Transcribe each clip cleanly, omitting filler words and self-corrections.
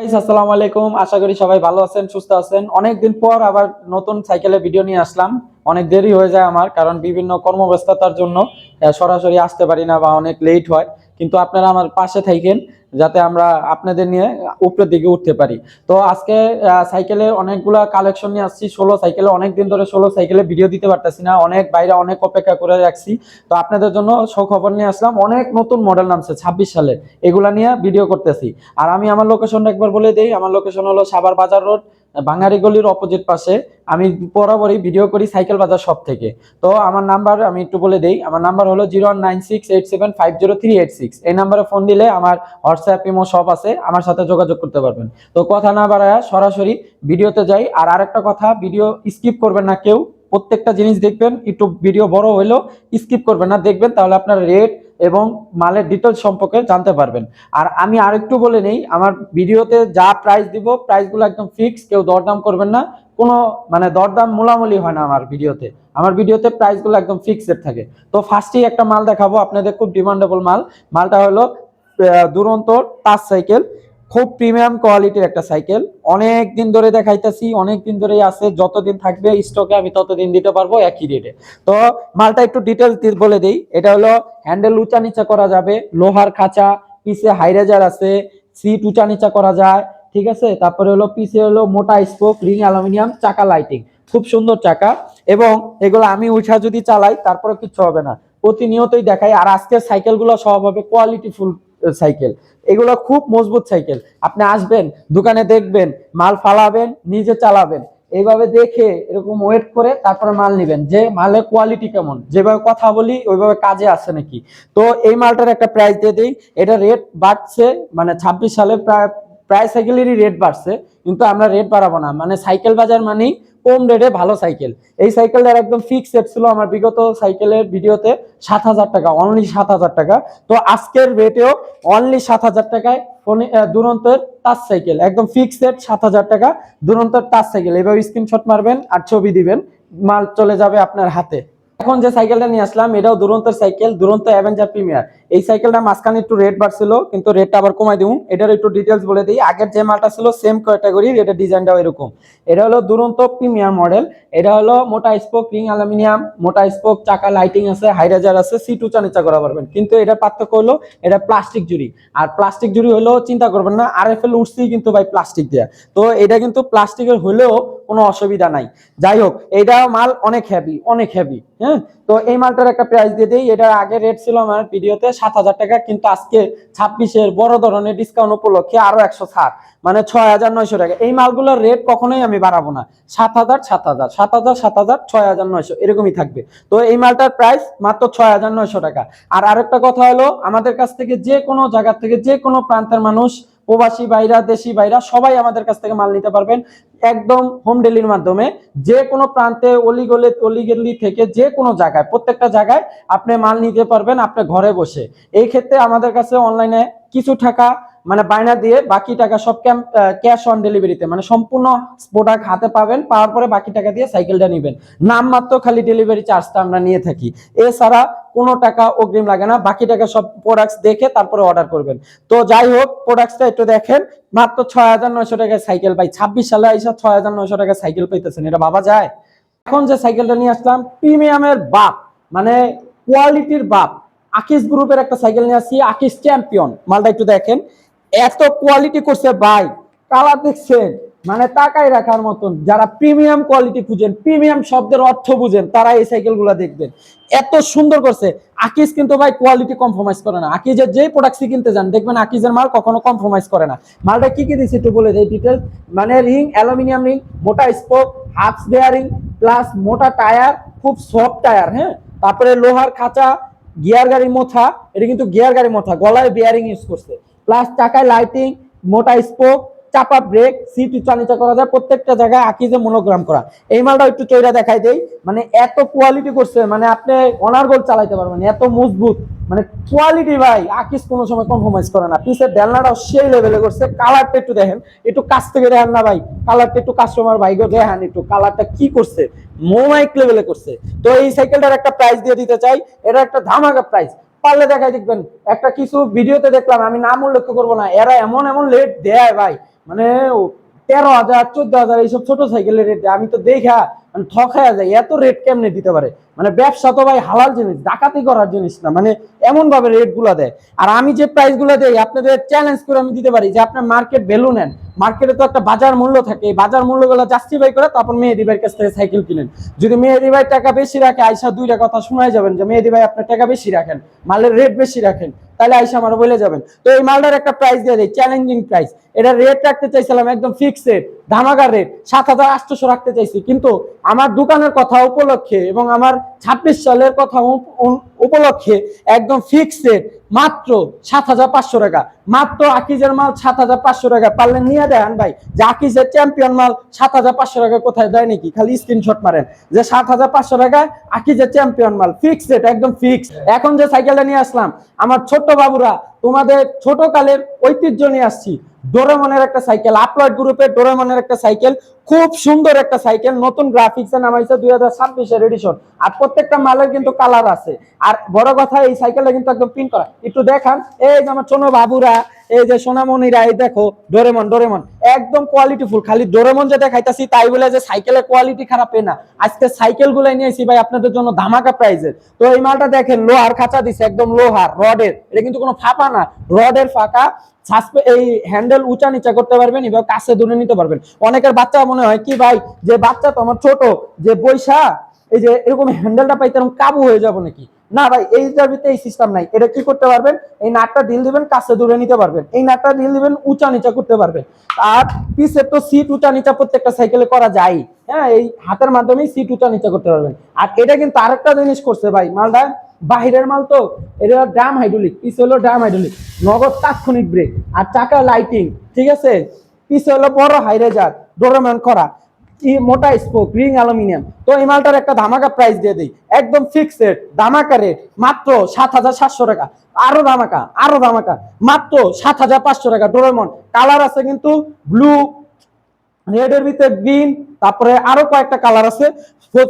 Guys আসসালামু আলাইকুম, আশা করি সবাই ভালো আছেন, সুস্থ আছেন। অনেকদিন পর আবার নতুন সাইকেলের ভিডিও নিয়ে আসলাম। অনেক দেরি হয়ে যায় আমার, কারণ বিভিন্ন কর্মব্যস্ততার জন্য সরাসরি আসতে পারি না বা অনেক লেট হয়। কিন্তু আপনারা আমার পাশে থাকেন যাতে আমরা আপনাদের নিয়ে উপরের দিকে উঠতে পারি। তো আজকে সাইকেলের অনেকগুলা কালেকশন নিয়ে আসছি। 16 সাইকেলে অনেকদিন ধরে 16 সাইকেলে ভিডিও দিতে পারতেছি না, অনেক বাইরে অনেক অপেক্ষা করে রাখছি। তো আপনাদের জন্য সুখবর নিয়ে আসলাম, অনেক নতুন মডেল নামছে 26 সালে, এগুলা নিয়ে ভিডিও করতেছি। আর আমি আমার লোকেশনটা একবার বলে দেই। আমার লোকেশন হলো সাভার বাজার রোড, বাঙারি গলির অপোজিট পাশে। আমি বরাবরই ভিডিও করি সাইকেল বাজার সব থেকে। তো আমার নাম্বার আমি একটু বলে দেই। আমার নাম্বার হলো 01968750386। এই নাম্বারে ফোন দিলে আমার হোয়াটসঅ্যাপ ইমো সব আছে, আমার সাথে যোগাযোগ করতে পারবেন। তো কথা না বাড়ায় সরাসরি ভিডিওতে যাই। আর আরেকটা কথা, ভিডিও স্কিপ করবেন না কেউ, প্রত্যেকটা জিনিস দেখবেন। একটু ভিডিও বড় হইলেও স্কিপ করবেন না, দেখবেন, তাহলে আপনার রেট এবং মালের ডিটেলস সম্পর্কে জানতে পারবেন। আর আমি আরেকটু বলে নেই, আমার ভিডিওতে যা প্রাইস দিব প্রাইসগুলো একদম ফিক্স, কেউ দরদাম করবেন না। কোনো মানে দরদাম মোলামুলি হয় না আমার ভিডিওতে। আমার ভিডিওতে প্রাইসগুলো একদম ফিক্সড থাকে। তো ফার্স্টেই একটা মাল দেখাবো আপনাদের, খুব ডিমান্ডেবল মাল। মালটা হলো দুরন্ত টাচ সাইকেল। খুব প্রিমিয়াম কোয়ালিটির একটা সাইকেল, অনেক দিন ধরে দেখাইতেছি, অনেক দিন ধরেই আছে। যতদিন থাকবে স্টকে আমি ততদিন দিতে পারবো একই রেটে। তো মালটা একটু ডিটেলস বলে দিই। এটা হলো হ্যান্ডেল উঁচা নিচা করা যাবে, লোহার খাঁচা, পিছে হাইরেজার আছে, সিট উঁচা নিচা করা যায়, ঠিক আছে। তারপরে হলো পিছে হলো মোটা স্পোক, রিং অ্যালুমিনিয়াম, চাকা লাইটিং, খুব সুন্দর চাকা। এবং এগুলো আমি উঠা যদি চালাই তারপরে কিছু হবে না, প্রতিনিয়তই দেখাই। আর আজকের সাইকেলগুলো সব হবে কোয়ালিটিফুল সাইকেল। এগুলো খুব মজবুত সাইকেল। আপনি আসবেন, দোকানে দেখবেন, মাল ফালাবেন, নিজে চালাবেন, এইভাবে দেখে এরকম ওয়েট করে তারপরে মাল নিবেন, যে মালের কোয়ালিটি কেমন, যেভাবে কথা বলি ওইভাবে কাজে আসে নাকি। তো এই মালটার একটা প্রাইস দিয়ে দিই। এটা রেট বাড়ছে, মানে 26 সালে প্রায় প্রায় সাইকেলেরই রেট বাড়ছে, কিন্তু আমরা রেট বাড়াবো না। মানে সাইকেল বাজার মানেই কম রেটে ভালো সাইকেল। এই সাইকেলটার একদম ফিক্স রেট ছিল আমার বিগত সাইকেলের ভিডিওতে 7,000 টাকা, অনলি 7,000 টাকা। তো আজকের রেটেও অনলি 7,000 টাকায় ফোনে দুরন্তের টাচ সাইকেল, একদম ফিক্স রেট 7,000 টাকা। দুরন্তের টাচ সাইকেল, এভাবে স্ক্রিনশট মারবেন আর ছবি দিবেন, মাল চলে যাবে আপনার হাতে। এখন যে সাইকেলটা নিয়ে আসলাম এটাও দুরন্তের সাইকেল, দুরন্ত অ্যাভেঞ্জার প্রিমিয়ার। এই সাইকেলটা মাঝখানে একটু রেট বাড়ছিল, কিন্তু রেটটা আবার কমাই দিব। এটার একটু ডিটেলস বলে দিই। আগের যে মালটা ছিল সেম ক্যাটাগরির, এটা ডিজাইনটাও এরকম। এটা হলো দুরন্ত প্রিমিয়ার মডেল। এটা হলো মোটা স্পোক, রিং অ্যালুমিনিয়াম, মোটা স্পোক, চাকা লাইটিং আছে, হাইরাজার আছে, সিট উঁচা নিচা করা পারবেন। কিন্তু এটা পার্থক্য হলো এটা প্লাস্টিক জুড়ি। আর প্লাস্টিক জুড়ি হলেও চিন্তা করবেন না, আরএফএল উঠছেই কিন্তু ভাই প্লাস্টিক দেয়া। তো এটা কিন্তু প্লাস্টিকের হলেও কোনো অসুবিধা নাই। যাই হোক, এটা মাল অনেক হেভি, অনেক হেভি। হ্যাঁ, তো এই মালটার একটা প্রাইস দিয়ে দিই। এটার আগে রেট ছিল আমার ভিডিওতে 7,000 টাকা, কিন্তু আজকে 26-এর বড় ধরনের ডিসকাউন্ট উপলক্ষে আরো 100 ছাড়, মানে 6,900 টাকা। এই মালগুলোর রেট কখনোই আমি বাড়াবো না। 7,000, 7,000, 7,000, 7,000, 6,900 এরকমই থাকবে। তো এই মালটার প্রাইস মাত্র 6,900 টাকা। আর আরেকটা কথা হলো, আমাদের কাছ থেকে যে কোনো জায়গা থেকে, যে কোনো প্রান্তের মানুষ, প্রবাসী বাইরা, দেশি বাইরা, সবাই আমাদের কাছ থেকে মাল নিতে পারবেন একদম হোম ডেলিভারির মাধ্যমে। যে কোনো প্রান্তে, অলিগলি থেকে যে কোনো জায়গায়, প্রত্যেকটা জায়গায় আপনি মাল নিতে পারবেন আপনি ঘরে বসে। এই ক্ষেত্রে আমাদের কাছে অনলাইনে কিছু টাকা মানে বায়না দিয়ে বাকি টাকা সব ক্যাশ অন ডেলিভারিতে, মানে সম্পূর্ণ প্রোডাক্ট হাতে পাবেন, পাওয়ার পরে বাকি টাকা দিয়ে সাইকেলটা নেবেন। নামমাত্র খালি ডেলিভারি চার্জটা আমরা নিয়ে থাকি, এছাড়া কোনো টাকা অগ্রিম লাগে না। বাকি টাকা সব প্রোডাক্টস দেখে তারপরে অর্ডার করবেন। তো যাই হোক, প্রোডাক্টসটা একটু দেখেন। মাত্র 6,900 টাকায় সাইকেল পাই, 26 সালে আইসা 6,900 টাকায় সাইকেল পাইতেছেন, এটা ভাবা যায়? এখন যে সাইকেলটা নিয়ে আসলাম, প্রিমিয়ামের বাপ, মানে কোয়ালিটির বাপ, আকিস গ্রুপের একটা সাইকেল নিয়ে আসছি, আকিস চ্যাম্পিয়ন। মালটা একটু দেখেন, এত কোয়ালিটি করছে ভাই, কালার দেখছেন, মানে তাকাই রাখার মতন। যারা প্রিমিয়াম কোয়ালিটি খুঁজেন, প্রিমিয়াম শব্দের অর্থ বুঝেন, তারা এই সাইকেলগুলো দেখবেন। এত সুন্দর করছে আকিস, কিন্তু ভাই কোয়ালিটি কম্প্রোমাইজ করে না। আকিজের যে প্রোডাক্টস কিনতে যান দেখবেন আকিজের মাল কখনো কম্প্রোমাইজ করে না। মালটা কি কি দিচ্ছে একটু বলে দেই ডিটেল। মানে রিং অ্যালুমিনিয়াম রিং, মোটা স্পোক, হাফ বেয়ারিং, প্লাস মোটা টায়ার, খুব সফট টায়ার। হ্যাঁ, তারপরে লোহার খাঁচা, গিয়ার গাড়ি মোথা, এটা কিন্তু গিয়ার গাড়ি মোথা, গলায় বেয়ারিং ইউজ করছে, প্লাস চাকায় লাইটিং, মোটা স্পোক, চাপা ব্রেক, সিট উঁচা নিচা করা যায়, প্রত্যেকটা জায়গায় আকিজে মনোগ্রাম করা। এই মালটা একটু চইরা দেখাই দেই। মানে এত কোয়ালিটি করছে, মানে আপনি অনার্গল চালাইতে পারবেন, এত মজবুত, মানে কোয়ালিটি ভাই। আকিজ কোনো সময় কম্প্রোমাইজ করে না। পিছের ডেলনাটাও সেই লেভেলে করছে। কালারটা একটু দেখেন, একটু কাছ থেকে দেখেন না ভাই, কালারটা একটু কাস্টমার ভাইকে দেখেন, একটু কালারটা কি করছে, মোমাইক লেভেলে করছে। তো এই সাইকেলটার একটা প্রাইস দিয়ে দিতে চাই, এটা একটা ধামাকা প্রাইস। পারলে দেখাই দেখবেন। একটা কিছু ভিডিওতে দেখলাম, আমি নাম উল্লেখ করবো না, এরা এমন এমন লেট দেয় ভাই, মানে 13,000 14,000 এইসব ছোট সাইকেলের রেট। আমি তো দেখা মানে ঠকায়া যায়, এত রেট কেমনে দিতে পারে? মানে ব্যবসা তো ভাই হালাল জিনিস, ডাকাতি করার জিনিস না, মানে এমন ভাবে রেট গুলা দেয়। আর আমি যে প্রাইস গুলা দেই আপনাদের চ্যালেঞ্জ করে আমি দিতে পারি যে আপনার মার্কেট ভ্যালু নেন, মার্কেটে তো একটা বাজার মূল্য থাকে, এই বাজার মূল্যগুলো জাস্টিফাই করে তারপর মেহেদী ভাইয়ের কাছ থেকে সাইকেল কিনেন। যদি মেহেদী ভাই টাকা বেশি রাখে, আইসা দুইটা কথা শোনাই যাবেন যে মেহেদী ভাই আপনার টাকা বেশি রাখেন, মালের রেট বেশি রাখেন, তাহলে আইসা আমার বলে যাবেন। তো এই মালটার একটা প্রাইস দিয়ে দেয়, চ্যালেঞ্জিং প্রাইস। এটা রেট রাখতে চাইছিলাম একদম ফিক্সড ধামাকার রেট 7,800 রাখতে চাইছি, কিন্তু আমার দোকানের কথা উপলক্ষে এবং আমার 26 সালের কথা উপলক্ষে একদম ফিক্সড মাত্র 7,500 টাকা। মাত্র আকিজের মাল 7,500 টাকা, পারলেন নিয়ে দেন ভাই যে আকিজের চ্যাম্পিয়ন মাল 7,500 টাকা কোথায় দেয় নাকি? খালি স্ক্রিনশট মারেন যে 7,500 টাকায় আকিজের চ্যাম্পিয়ন মাল, ফিক্সড একদম ফিক্স। এখন যে সাইকেলটা নিয়ে আসলাম আমার ছোট্ট বাবুরা, তোমাদের ছোট কালের ঐতিহ্য নিয়ে আসছি, ডোরেমনের একটা সাইকেল, আপলয়েড গ্রুপের ডোরেমনের একটা সাইকেল, খুব সুন্দর একটা সাইকেল, নতুন গ্রাফিক্সে নামাইছে 2026 এডিশন। আর প্রত্যেকটা মালের কিন্তু কালার আছে। আর বড় কথা এই সাইকেলটা কিন্তু একদম প্রিন্ট করা, একটু দেখান। এই যে আমার ছোট বাবুরা, এই যে সোনামণিরা, এই দেখো ডোরেমন, ডোরেমন একদম কোয়ালিটি ফুল। খালি ডোরেমন যে দেখাইতাছি তাই বলে যে সাইকেলের কোয়ালিটি খারাপ না, আজকে সাইকেল গুলাই নিয়েছি ভাই আপনাদের জন্য ধামাকা প্রাইজের। তো এই মালটা দেখেন, লোহার খাঁচা দিছে, একদম লোহার রডের, এটা কিন্তু কোনো ফাঁপা না, রডের ফাঁকা। এই হ্যান্ডেল উঁচা নিচা করতে পারবেন, এবার কাছে ধরে নিতে পারবেন। অনেকের বাচ্চা মনে হয় কি ভাই যে বাচ্চা তো আমার ছোট, যে বৈশা এই যে এরকম হ্যান্ডেলটা পাইতে এরকম কাবু হয়ে যাবো নাকি? না ভাই, এইটার ভিতরে এই সিস্টেম নাই। এটা কি করতে পারবেন, এই নাটটা ঢিল দিবেন, কাছে দূরে নিতে পারবেন, এই নাটটা ঢিল দিবেন, উঁচা নিচা করতে পারবেন। আর পিছে তো সিট উঁচা নিচা প্রত্যেকটা সাইকেলে করা যায়, হ্যাঁ, এই হাতের মাধ্যমেই সিট উঁচা নিচা করতে পারবেন। আর এটা কিন্তু আরেকটা জিনিস করছে ভাই, মালটা বাহিরের মাল তো, এটা ড্রাম হাইড্রোলিক, পিছে হলো ড্রাম হাইড্রোলিক, নগদ তাৎক্ষণিক ব্রেক, আর চাকা লাইটিং, ঠিক আছে। পিছে হলো বড় হাইরেজার ডোরেমন করা, মোটা স্পোক, রিং অ্যালুমিনিয়াম। তো এই মালটার একটা ধামাকা প্রাইস দিয়ে দিই, একদম ফিক্সড ধামাকা রেট মাত্র 7,700 টাকা। আরো ধামাকা, আরো ধামাকা, মাত্র 7,500 টাকা। ডোরেমন কালার আছে কিন্তু, ব্লু, রেডের ভিতরে গ্রিন, তারপরে আরো কয়েকটা কালার আছে।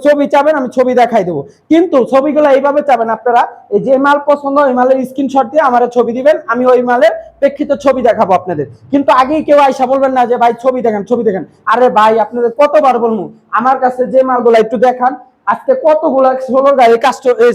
ছবি চাবেন আমি ছবি দেখাই দেবো, কিন্তু ছবিগুলো এইভাবে চাবেন আপনারা, এই যে মাল পছন্দ ওই মালের স্ক্রিনশট দিয়ে আমার ছবি দিবেন, আমি ওই মালের প্রেক্ষিতে ছবি দেখাবো আপনাদের। কিন্তু আগেই কেউ আইসা বলবেন না যে ভাই ছবি দেখেন, ছবি দেখেন। আরে ভাই আপনাদের কতবার বলবো, আমার কাছে যে মালগুলো একটু দেখান। আজকে কতগুলো 16 গাড়ি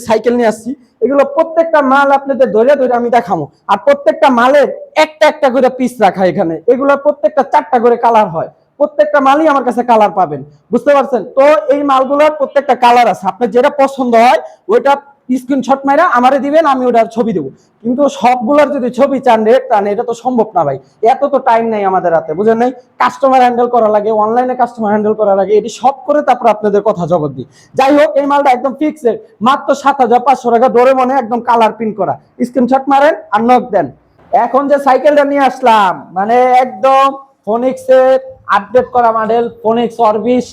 সাইকেল নিয়ে আসছি, এগুলো প্রত্যেকটা মাল আপনাদের ধরে ধরে আমি দেখাবো। আর প্রত্যেকটা মালের একটা একটা করে পিস রাখা এখানে, এগুলো প্রত্যেকটা 4টা করে কালার হয়, প্রত্যেকটা মালই আমার কাছে কালার পাবেন, বুঝতে পারছেন? তো এই মালগুলোর প্রত্যেকটা কালার আছে, আপনার যেটা পছন্দ হয় ওইটা স্ক্রিনশট মাইরা আমারে দিবেন, আমি ওটার ছবি দেবো। কিন্তু সবগুলোর যদি ছবি চান, রেট চান, এটা তো সম্ভব না ভাই, এত তো টাইম নাই আমাদের হাতে, বুঝেন নাই? কাস্টমার হ্যান্ডেল করা লাগে, অনলাইনে কাস্টমার হ্যান্ডেল করা লাগে, এটি সব করে তারপর আপনাদের কথা জবাব দিই। যাই হোক, এই মালটা একদম ফিক্সড মাত্র 7,500 টাকা, ডোরেমনে একদম কালার প্রিন্ট করা, স্ক্রিনশট মারেন আর নক দেন। এখন যে সাইকেলটা নিয়ে আসলাম মানে একদম ফোনিক্সের আপডেট করা মডেল, ফোনিক্স অরবিশ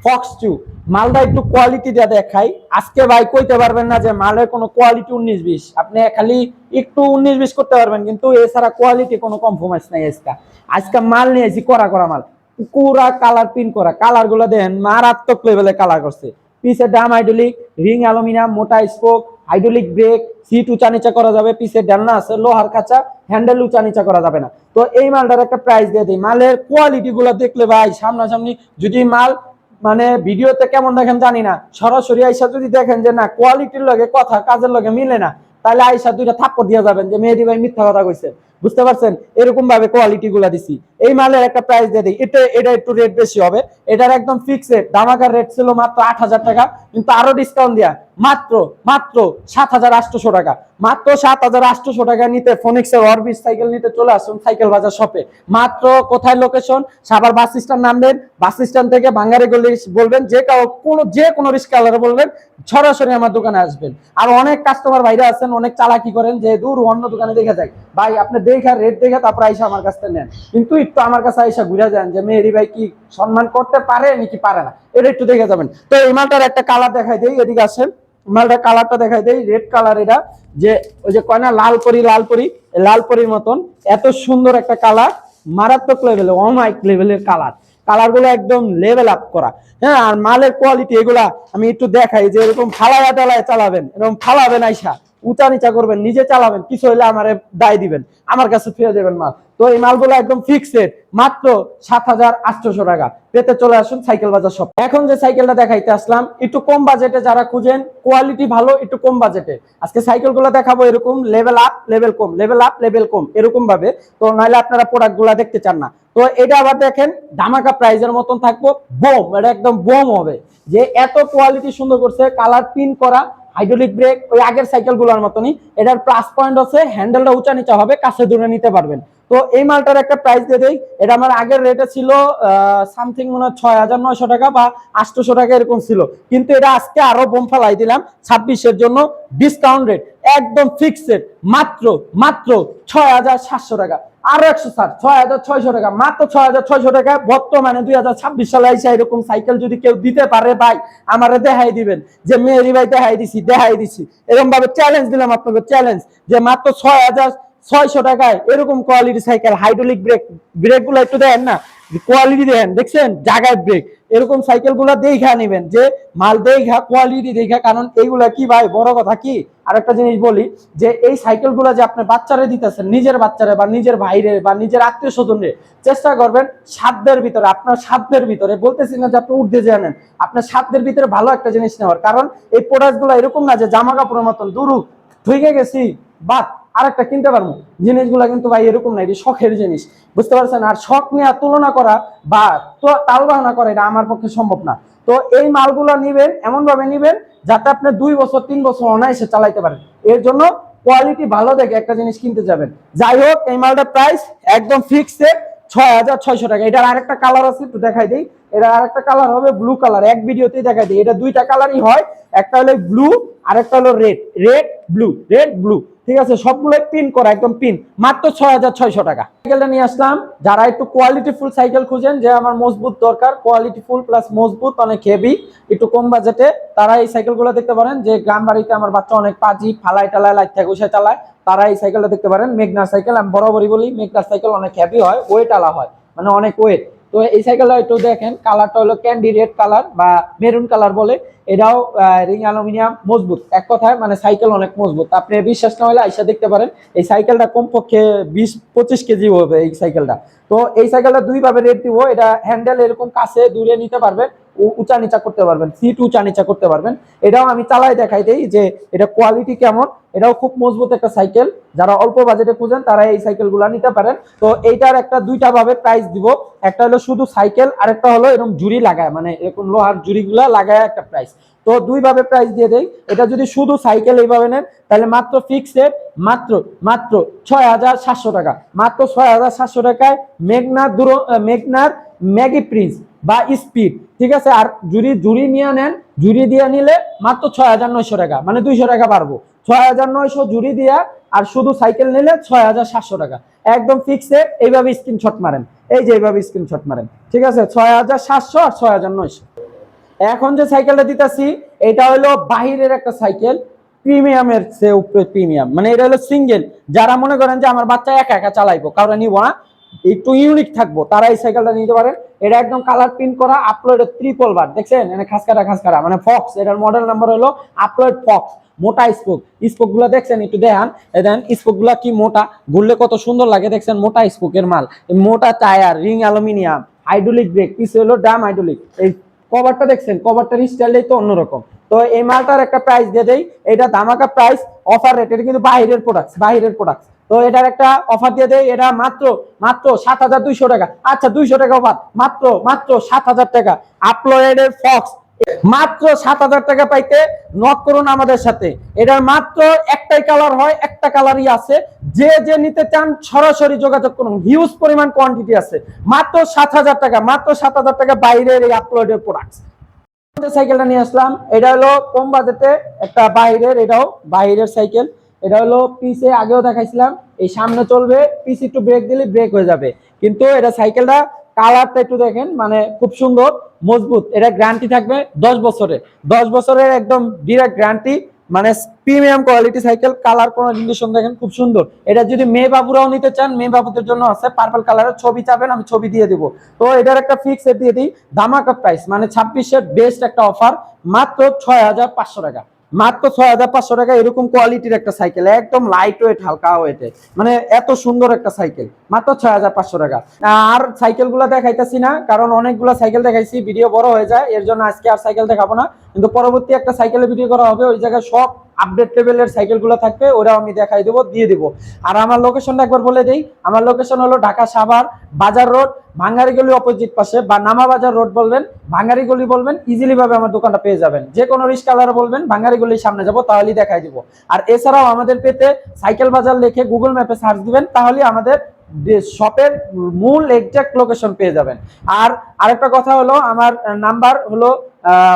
ফক্স 2। মালটা একটু কোয়ালিটি দিয়ে দেখাই। আজকে ভাই কইতে পারবেন না যে মালের কোনো কোয়ালিটি 19-20, আপনি খালি একটু 19-20 করতে পারবেন, কিন্তু এছাড়া কোয়ালিটি কোনো কম্প্রোমাইজ নাই। আজকে মাল নিয়েছি করা করা মাল, পুরা কালার প্রিন্ট করা, কালার গুলো দেখেন মারাত্মক লেভেলে কালার করছে। পিছে ডাম হাইড্রোলিক, রিং অ্যালুমিনিয়াম, মোটা স্পোক, হাইড্রোলিক ব্রেক, সিট উঁচা নিচা করা যাবে, পিছে ডান্না আছে, লোহার কাঁচা, হ্যান্ডেল উঁচা নিচা করা যাবে না। তো এই মালটার একটা প্রাইস দিয়ে দিই। মালের কোয়ালিটি গুলো দেখলে ভাই সামনাসামনি, যদি মাল মানে ভিডিওতে কেমন দেখেন জানি না, সরাসরি আইসা যদি দেখেন যে না কোয়ালিটির লগে কথা কাজের লগে মিলে না, তাহলে আইসা দুইটা থাপ্পড় দিয়ে যাবেন যে মেহেদী ভাই মিথ্যা কথা কইছে, বুঝতে পারছেন? এরকম ভাবে কোয়ালিটি গুলা দিছি। এই মালের একটা প্রাইস দিয়ে দিই, এটা একটু রেট বেশি হবে, এটার একদম ফিক্সড ধামাকার রেট ছিল মাত্র 8,000 টাকা, কিন্তু আরো ডিসকাউন্ট দিয়া মাত্র মাত্র 7,800 টাকা। মাত্র 7,800 টাকা নিতে ফোনিক্সের অরবিশ সাইকেল নিতে চলে আসুন সাইকেল বাজার শপে। মাত্র কোথায় লোকেশন, সাভার বাস স্ট্যান্ড নামবেন, বাস স্ট্যান্ড থেকে বাঙ্গারি গলি বলবেন, যে কোনো রিস্কাওয়ালারে বলবেন সরাসরি আমার দোকানে আসবেন। আর অনেক কাস্টমার ভাইরা আছেন অনেক চালাকি করেন যে দূর অন্য দোকানে দেখে যায়, ভাই আপনি দেখা রেট দেখে তারপর আইসা আমার কাছ থেকে নেন, কিন্তু একটু আমার কাছে আইসা ঘুরে যান যে মেহেদী ভাই কি সম্মান করতে পারে নাকি পারে না, এটা একটু দেখে যাবেন। তো এই মালটার একটা কালার দেখাই দেই, এদিকে আসেন, মালটার কালারটা দেখাই দেই, রেড কালার। এটা যে ওই যে কয় না লাল পরি, লাল পরির মতন এত সুন্দর একটা কালার, মারাত্মক লেভেলের, অমাইক লেভেলের কালার, কালার গুলো একদম লেভেল আপ করা। হ্যাঁ, আর মালের কোয়ালিটি এগুলা আমি একটু দেখাই যে এরকম ফালায়া টালায় চালাবেন, এরকম ফালাবেন আইসা, উঁচা নিচা করবেন, নিজে চালাবেন, কিছু হলে আমার দায় দিবেন, আমার কাছে ফিরে দেবেন মাল। তো এই মালগুলো একদম ফিক্সড মাত্র 7,800 টাকা পেতে চলে আসুন সাইকেল বাজার শপ। এখন যে সাইকেলটা দেখাইতে আসলাম একটু কম বাজেটে, যারা খুঁজেন কোয়ালিটি ভালো একটু কম বাজেটে, আজকে সাইকেলগুলো দেখাবো এরকম লেভেল আপ লেভেল কম, লেভেল আপ লেভেল কম এরকম ভাবে। তো নাহলে আপনারা প্রোডাক্টগুলো দেখতে চান না। তো এটা আবার দেখেন ধামাকা প্রাইজের মতন থাকবো, বোম, এটা একদম বোম হবে, যে এত কোয়ালিটি সুন্দর করছে, কালার প্রিন্ট করা, হাইড্রোলিক ব্রেক ওই আগের সাইকেলগুলোর মতনই। এটার প্লাস পয়েন্ট আছে হ্যান্ডেলটা উঁচা নিচা হবে, কাছে দূরে নিতে পারবেন। তো এই মালটার একটা প্রাইস দিয়ে দেই, এটা আমার আগের রেটে ছিল সামথিং মনে হয় 6,900 টাকা বা 800 টাকা এরকম ছিল, কিন্তু এটা আজকে আরো বোম ফেলাই দিলাম 26-এর জন্য ডিসকাউন্ট রেট, একদম ফিক্সড মাত্র মাত্র 6,700 টাকা, আরো 160, 6,600 টাকা, মাত্র 6,600 টাকা। বর্তমানে 2026 সালে এসে এরকম সাইকেল যদি কেউ দিতে পারে ভাই, আমারে দেখাই দিবেন যে মেহেরি ভাই দেখাই দিছি, এরকম ভাবে চ্যালেঞ্জ দিলাম আপনাকে, চ্যালেঞ্জ, যে মাত্র 6,600 টাকায় এরকম কোয়ালিটি সাইকেল, হাইড্রোলিক ব্রেক গুলো একটু দেখেন না, কোয়ালিটি দেখেন, দেখছেন জায়গায় ব্রেক, এরকম সাইকেল গুলা দেখা নিবেন, যে মাল দেখা কোয়ালিটি দেখা। কারণ এইগুলা কি ভাই, বড় কথা কি, আর একটা জিনিস বলি, যে এই সাইকেল গুলা যে আপনি বাচ্চারে দিতেছেন, নিজের বাচ্চারে বা নিজের ভাইরে বা নিজের আত্মীয় স্বজনরে, চেষ্টা করবেন সাধ্যের ভিতরে, আপনার সাধ্যের ভিতরে, বলতেছি না যে আপনি উঠতে জানেন, আপনার সাধ্যের ভিতরে ভালো একটা জিনিস নেওয়ার। কারণ এই প্রোডাক্ট গুলো এরকম না যে জামা কাপড়ের মতন দুরু ধুইকে গেছি বাদ আরেকটা কিনতে পারবো, জিনিসগুলা কিন্তু ভাই এরকম না, এটি শখের জিনিস, বুঝতে পারছেন। আর শখ নিয়ে তুলনা করা বা তাল বাহানা করা এটা আমার পক্ষে সম্ভব না। তো এই মালগুলো নিবেন, এমন ভাবে নিবেন যাতে আপনি 2 বছর 3 বছর অনায়াসে চালাইতে পারেন। এর জন্য কোয়ালিটি ভালো দেখে একটা জিনিস কিনতে যাবেন। যাই হোক, এই মালটার প্রাইস একদম ফিক্সড 6,600 টাকা। এটার আরেকটা কালার আছে, একটু দেখাই দিই। এটা আরেকটা কালার হবে ব্লু কালার, এক ভিডিওতেই দেখাই দিই। এটা দুইটা কালারই হয়, একটা হলো ব্লু আর একটা হলো red, red blue, red blue, ঠিক আছে, সবগুলো পিন করা, একদম পিন, মাত্র 6,600 টাকা। সাইকেলটা নিয়ে আসলাম, যারা একটু কোয়ালিটি ফুল সাইকেল খুঁজেন, যে আমার মজবুত দরকার, কোয়ালিটি ফুল প্লাস মজবুত, অনেক হেভি, একটু কম বাজেটে, তারা এই সাইকেলগুলো দেখতে পারেন। যে গ্রাম বাড়িতে আমার বাচ্চা অনেক পাজি ফালাই টালায় লাইট থাকে ওইসে চালায়, তারা এই সাইকেলটা দেখতে পারেন। মেঘনার সাইকেল, আমি বরাবরই বলি মেঘনার সাইকেল অনেক হেভি হয়, ওয়েট আলা হয়, মানে অনেক ওয়েট। তো এই সাইকেলটা একটু দেখেন, কালারটা হলো ক্যান্ডি রেড কালার বা মেরুন কালার বলে। এটাও রিং অ্যালুমিনিয়াম, মজবুত, এক কথায় মানে সাইকেল অনেক মজবুত। আপনি বিশ্বাস না হলে আইসা দেখতে পারেন। এই সাইকেলটা কমপক্ষে 20-25 কেজি হবে এই সাইকেলটা। তো এই সাইকেলটা দুই ভাবে রেট দিব। এটা হ্যান্ডেল এরকম কাছে দূরে নিতে পারবেন, উঁচা নিচা করতে পারবেন, সিট উঁচা নিচা করতে পারবেন। এটাও আমি চালাই দেখাই দেই যে এটা কোয়ালিটি কেমন। এটাও খুব মজবুত একটা সাইকেল, যারা অল্প বাজেটে খুঁজেন তারা এই সাইকেলগুলো নিতে পারেন। তো এইটার একটা দুইটা ভাবে প্রাইস দিব, একটা হলো শুধু সাইকেল, আর একটা হলো এরকম জুড়ি লাগায়, মানে এরকম লোহার জুড়িগুলা লাগায় একটা প্রাইস। তো দুই ভাবে প্রাইস দিয়ে দেই। এটা যদি শুধু সাইকেল এইভাবে নেন তাহলে মাত্র ফিক্সড মাত্র মাত্র 6,700 টাকা, মাত্র 6,700 টাকায় মেঘনার ম্যাগি প্রিন্স বা স্পিড, ঠিক আছে। আর জুড়ি নিয়ে নেন, জুড়ি দিয়ে নিলে মাত্র 6,900 টাকা, মানে 200 টাকা পারবো। 6,900 জুড়ি দিয়া, আর শুধু সাইকেল নিলে 6,700 টাকা, একদম ফিক্সড। এইভাবে স্ক্রিনশট মারেন, এই যে এইভাবে স্ক্রিনশট মারেন, ঠিক আছে। 6,700 আর 6,900। এখন যে সাইকেলটা দিতেছি এটা হলো বাহিরের একটা সাইকেল, প্রিমিয়ামের চেয়ে উপরে প্রিমিয়াম, মানে এটা হলো সিঙ্গেল। যারা মনে করেন যে আমার বাচ্চা একা একা চালাইবো, কারণ নিবো না, একটু ইউনিক থাকবো, তারা এই সাইকেলটা নিতে পারেন। এটা একদম কালার প্রিন্ট করা, আপলোড ট্রিপল বার, দেখছেন মানে খাসকাটা মানে ফক্স। এটার মডেল নাম্বার হলো আপলোড ফক্স। মোটা স্পোক গুলা দেখছেন, একটু দেখান, দেন স্পোক গুলা কি মোটা, ঘুরলে কত সুন্দর লাগে, দেখছেন মোটা স্পোকের মাল, মোটা tyre, ring aluminium, hydraulic break, পিছে হলো ডাম হাইড্রোলিক। এই কভারটা দেখছেন, কভারটার স্টাইলটাই তো অন্যরকম। তো এই মালটার একটা প্রাইস দিয়ে দেই, এটা ধামাকা প্রাইস, অফার রেট, এটা কিন্তু বাহিরের প্রোডাক্ট। তো এটার একটা অফার দিয়ে দেয়, এটা মাত্র মাত্র 7,200 টাকা। আচ্ছা 200 টাকা অফার, মাত্র মাত্র 7,000 টাকা। আপলোডের ফক্স মাত্র 7,000 টাকা পাইতে নক করুন আমাদের সাথে। এটার মাত্র একটাই কালার হয়, একটা কালারই আছে, যে নিতে চান সরাসরি যোগাযোগ করুন, হিউজ পরিমাণ কোয়ান্টিটি আছে। মাত্র 7,000 টাকা, মাত্র 7,000 টাকা বাইরের এই আপলোডের প্রোডাক্ট। সাইকেলটা নিয়ে আসলাম, এটা হলো কম বাজেটে একটা এটাও বাহিরের সাইকেল। এটা হলো পিছে আগেও দেখাইছিলাম, এই সামনে চলবে, পিছে একটু ব্রেক দিলে ব্রেক হয়ে যাবে। কিন্তু এটা সাইকেলটা কালারটা একটু দেখেন, মানে খুব সুন্দর মজবুত। এটা গ্যারান্টি থাকবে 10 বছরের একদম ডিরেক্ট গ্যারান্টি, মানে প্রিমিয়াম কোয়ালিটি সাইকেল। কালার কোন জিনিস দেখেন খুব সুন্দর। এটা যদি মেয়ে বাবুরাও নিতে চান, মেয়ে বাবুদের জন্য আছে, পার্পল কালারের ছবি চাবেন, আমি ছবি দিয়ে দিব। তো এটার একটা ফিক্স দিয়ে দিই, ধামাকা প্রাইস, মানে 26-এর বেস্ট একটা অফার, মাত্র 6,500 টাকা, মাত্র 6500 টাকা এরকম কোয়ালিটির একটা সাইকেল, একদম লাইট ওয়েট, হালকা ওয়েটে, মানে এত সুন্দর একটা সাইকেল মাত্র 6500 টাকা। আর সাইকেল গুলা দেখাইতেছি না, কারণ অনেকগুলা সাইকেল দেখাইছি, ভিডিও বড় হয়ে যায়, এর জন্য আজকে আর সাইকেল দেখাবো না। কিন্তু পরবর্তী একটা সাইকেলের ভিডিও করা হবে, ওই জায়গায় সব আপডেট লেভেলের সাইকেল গুলো থাকবে, ওরাও আমি দেখাই দেবো, দিয়ে দিব। আর আমার লোকেশনটা একবার বলে দেই, আমার লোকেশন হলো ঢাকা সাভার বাজার রোড, ভাঙ্গারি গলি অপোজিট পাশে, বা নামা বাজার রোড বলবেন, ভাঙ্গারি গলি বলবেন, ইজিলি ভাবে আমার দোকানটা পেয়ে যাবেন। যে কোনো রিস্কালার বলবেন ভাঙ্গারি গলির সামনে যাব, তাহলেই দেখাই দিব। আর এছাড়াও আমাদের পেতে সাইকেল বাজার লিখে গুগল ম্যাপে সার্চ দিবেন, তাহলে আমাদের শপের মূল এক্সাক্ট লোকেশন পেয়ে যাবেন। আর আরেকটা কথা হলো, আমার নাম্বার হলো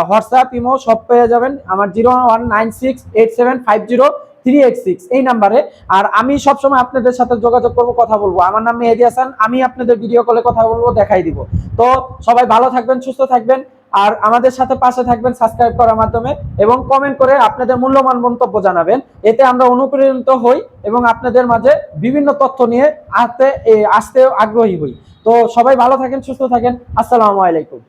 হোয়াটসঅ্যাপ ইমো সব পেয়ে যাবেন আমার 01968750386 এই নাম্বারে। আর আমি সবসময় আপনাদের সাথে যোগাযোগ করব, কথা বলবো। আমার নাম মেহেদী হাসান, আমি আপনাদের ভিডিও কলে কথা বলবো, দেখাই দিব। তো সবাই ভালো থাকবেন, সুস্থ থাকবেন, আর আমাদের সাথে পাশে থাকবেন সাবস্ক্রাইব করার মাধ্যমে, এবং কমেন্ট করে আপনাদের মূল্যবান মন্তব্য জানাবেন। এতে আমরা অনুপ্রেরিত হই এবং আপনাদের মাঝে বিভিন্ন তথ্য নিয়ে আসতে আগ্রহী হই। তো সবাই ভালো থাকেন, সুস্থ থাকেন। আসসালামু আলাইকুম।